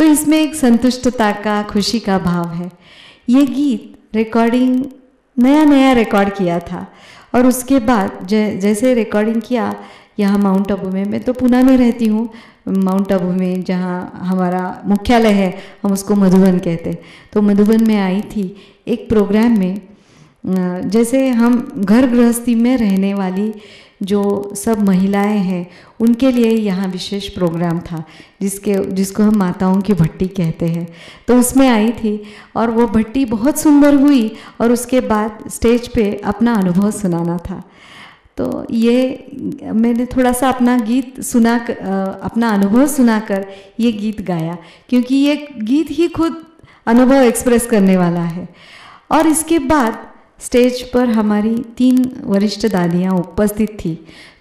तो इसमें एक संतुष्टता का, खुशी का भाव है। ये गीत रिकॉर्डिंग नया नया रिकॉर्ड किया था और उसके बाद जैसे रिकॉर्डिंग किया यहाँ माउंट आबू में, मैं तो पुणे में रहती हूँ, माउंट आबू में जहाँ हमारा मुख्यालय है, हम उसको मधुबन कहते हैं। तो मधुबन में आई थी एक प्रोग्राम में, जैसे हम घर गृहस्थी में रहने वाली जो सब महिलाएं हैं उनके लिए यहाँ विशेष प्रोग्राम था, जिसको हम माताओं की भट्टी कहते हैं। तो उसमें आई थी और वो भट्टी बहुत सुंदर हुई और उसके बाद स्टेज पे अपना अनुभव सुनाना था। तो ये मैंने थोड़ा सा अपना गीत अपना अनुभव सुनाकर ये गीत गाया, क्योंकि ये गीत ही खुद अनुभव एक्सप्रेस करने वाला है। और इसके बाद स्टेज पर हमारी 3 वरिष्ठ दादियाँ उपस्थित थी,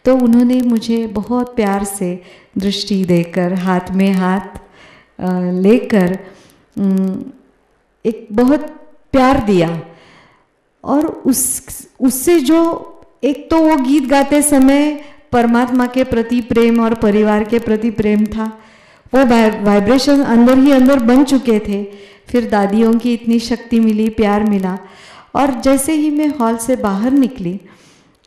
तो उन्होंने मुझे बहुत प्यार से दृष्टि देकर, हाथ में हाथ लेकर एक बहुत प्यार दिया। और उससे जो एक तो वो गीत गाते समय परमात्मा के प्रति प्रेम और परिवार के प्रति प्रेम था, वो वाइब्रेशन अंदर ही अंदर बन चुके थे। फिर दादियों की इतनी शक्ति मिली, प्यार मिला। और जैसे ही मैं हॉल से बाहर निकली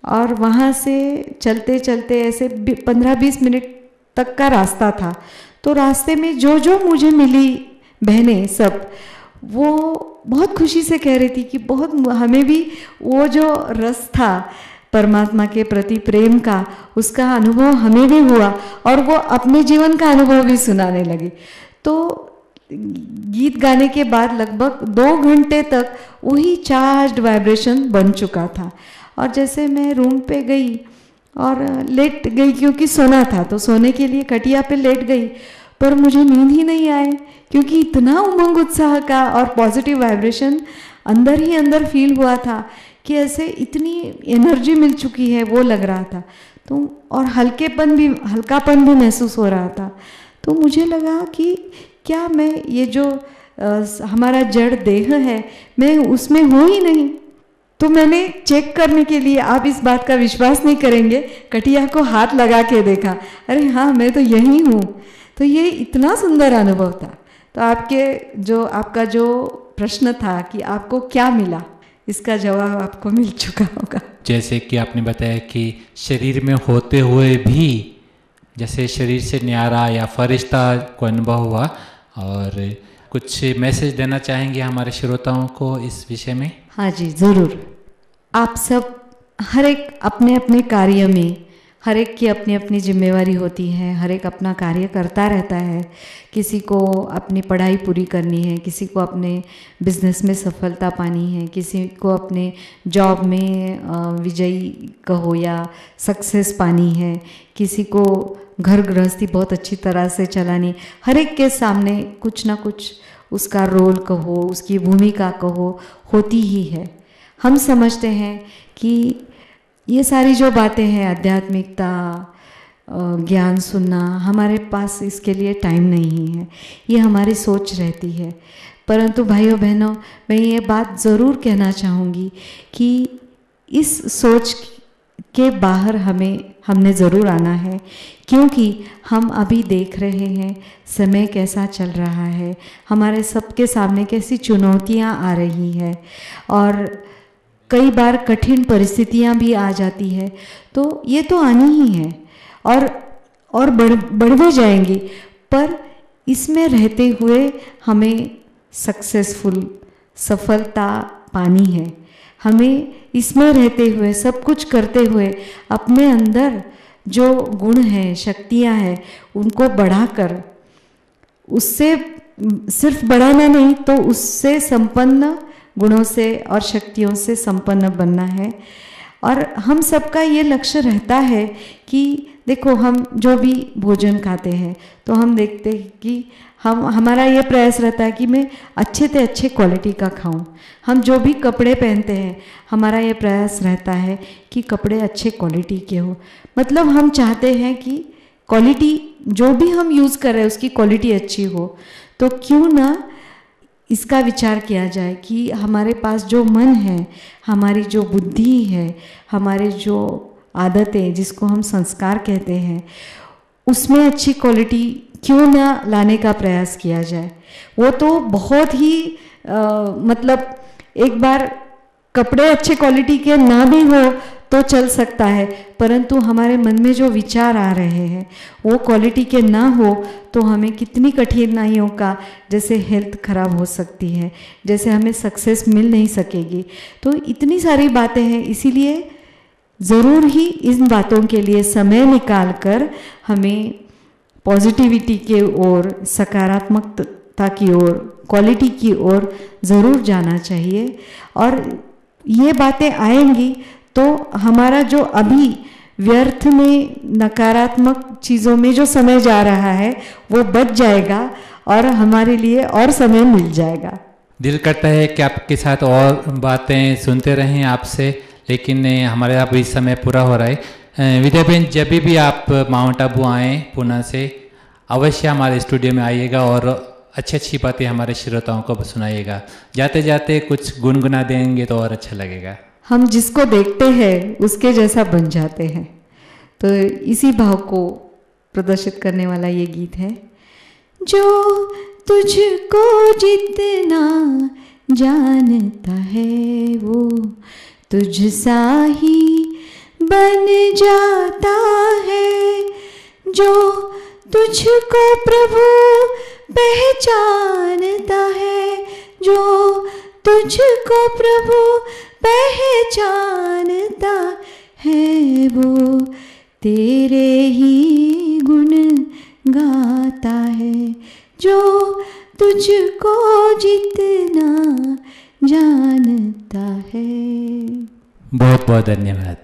और वहाँ से चलते चलते ऐसे 15-20 मिनट तक का रास्ता था, तो रास्ते में जो जो मुझे मिली बहनें सब, वो बहुत खुशी से कह रही थी कि बहुत हमें भी वो जो रस था परमात्मा के प्रति प्रेम का, उसका अनुभव हमें भी हुआ और वो अपने जीवन का अनुभव भी सुनाने लगी। तो गीत गाने के बाद लगभग 2 घंटे तक वही चार्ज्ड वाइब्रेशन बन चुका था। और जैसे मैं रूम पे गई और लेट गई, क्योंकि सोना था, तो सोने के लिए खटिया पे लेट गई, पर मुझे नींद ही नहीं आए, क्योंकि इतना उमंग उत्साह का और पॉजिटिव वाइब्रेशन अंदर ही अंदर फील हुआ था कि ऐसे इतनी एनर्जी मिल चुकी है, वो लग रहा था। तो और हल्कापन भी महसूस हो रहा था। तो मुझे लगा कि क्या मैं ये जो हमारा जड़ देह है, मैं उसमें हूँ ही नहीं। तो मैंने चेक करने के लिए, आप इस बात का विश्वास नहीं करेंगे, कटिया को हाथ लगा के देखा, अरे हाँ मैं तो यही हूँ। तो ये इतना सुंदर अनुभव था। तो आपका जो प्रश्न था कि आपको क्या मिला, इसका जवाब आपको मिल चुका होगा। जैसे कि आपने बताया कि शरीर में होते हुए भी जैसे शरीर से न्यारा या फरिश्ता को अनुभव हुआ, और कुछ मैसेज देना चाहेंगे हमारे श्रोताओं को इस विषय में? हाँ जी, ज़रूर। आप सब हर एक अपने अपने कार्य में, हर एक की अपनी अपनी जिम्मेवारी होती है, हर एक अपना कार्य करता रहता है। किसी को अपनी पढ़ाई पूरी करनी है, किसी को अपने बिजनेस में सफलता पानी है, किसी को अपने जॉब में विजयी कहो या सक्सेस पानी है, किसी को घर गृहस्थी बहुत अच्छी तरह से चलानी। हर एक के सामने कुछ ना कुछ उसका रोल कहो, उसकी भूमिका कहो, होती ही है। हम समझते हैं कि ये सारी जो बातें हैं, आध्यात्मिकता, ज्ञान सुनना, हमारे पास इसके लिए टाइम नहीं है, ये हमारी सोच रहती है। परंतु भाइयों बहनों, मैं ये बात ज़रूर कहना चाहूँगी कि इस सोच के बाहर हमने ज़रूर आना है, क्योंकि हम अभी देख रहे हैं समय कैसा चल रहा है, हमारे सबके सामने कैसी चुनौतियाँ आ रही है और कई बार कठिन परिस्थितियाँ भी आ जाती है। तो ये तो आनी ही है और बढ़ जाएंगी, पर इसमें रहते हुए हमें सफलता पानी है। हमें इसमें रहते हुए, सब कुछ करते हुए, अपने अंदर जो गुण हैं, शक्तियाँ हैं, उनको बढ़ाकर, उससे सिर्फ बढ़ाना नहीं तो उससे संपन्न, गुणों से और शक्तियों से संपन्न बनना है। और हम सबका ये लक्ष्य रहता है कि देखो, हम जो भी भोजन खाते हैं तो हम देखते हैं कि हमारा ये प्रयास रहता है कि मैं अच्छे से अच्छे क्वालिटी का खाऊं। हम जो भी कपड़े पहनते हैं, हमारा ये प्रयास रहता है कि कपड़े अच्छे क्वालिटी के हो। मतलब हम चाहते हैं कि क्वालिटी जो भी हम यूज़ कर रहे हैं उसकी क्वालिटी अच्छी हो। तो क्यों ना इसका विचार किया जाए कि हमारे पास जो मन है, हमारी जो बुद्धि है, हमारे जो आदतें जिसको हम संस्कार कहते हैं, उसमें अच्छी क्वालिटी क्यों ना लाने का प्रयास किया जाए। वो तो बहुत ही मतलब एक बार कपड़े अच्छे क्वालिटी के ना भी हो तो चल सकता है, परंतु हमारे मन में जो विचार आ रहे हैं वो क्वालिटी के ना हो तो हमें कितनी कठिनाइयों का, जैसे हेल्थ खराब हो सकती है, जैसे हमें सक्सेस मिल नहीं सकेगी। तो इतनी सारी बातें हैं, इसीलिए ज़रूर ही इन बातों के लिए समय निकाल कर हमें पॉजिटिविटी के ओर, सकारात्मकता की ओर, क्वालिटी की ओर ज़रूर जाना चाहिए। और ये बातें आएंगी तो हमारा जो अभी व्यर्थ में नकारात्मक चीज़ों में जो समय जा रहा है वो बच जाएगा और हमारे लिए और समय मिल जाएगा। दिल करता है कि आपके साथ और बातें सुनते रहें आपसे, लेकिन हमारे यहाँ भी समय पूरा हो रहा है। विद्या बहन, जब भी आप माउंट आबू आएँ पुणे से, अवश्य हमारे स्टूडियो में आइएगा और अच्छी अच्छी बातें हमारे श्रोताओं को सुनाइएगा। जाते जाते कुछ गुनगुना देंगे तो और अच्छा लगेगा। हम जिसको देखते हैं उसके जैसा बन जाते हैं, तो इसी भाव को प्रदर्शित करने वाला ये गीत है। जो तुझको जितना जानता है वो तुझसा ही बन जाता है। जो तुझको प्रभु पहचानता है, जो तुझको प्रभु पहचानता है, वो तेरे ही गुण गाता है। जो तुझको जितना जानता है। बहुत बहुत धन्यवाद।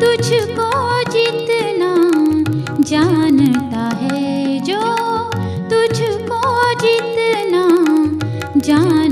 तुझको जितना जानता है, जो तुझको जितना जान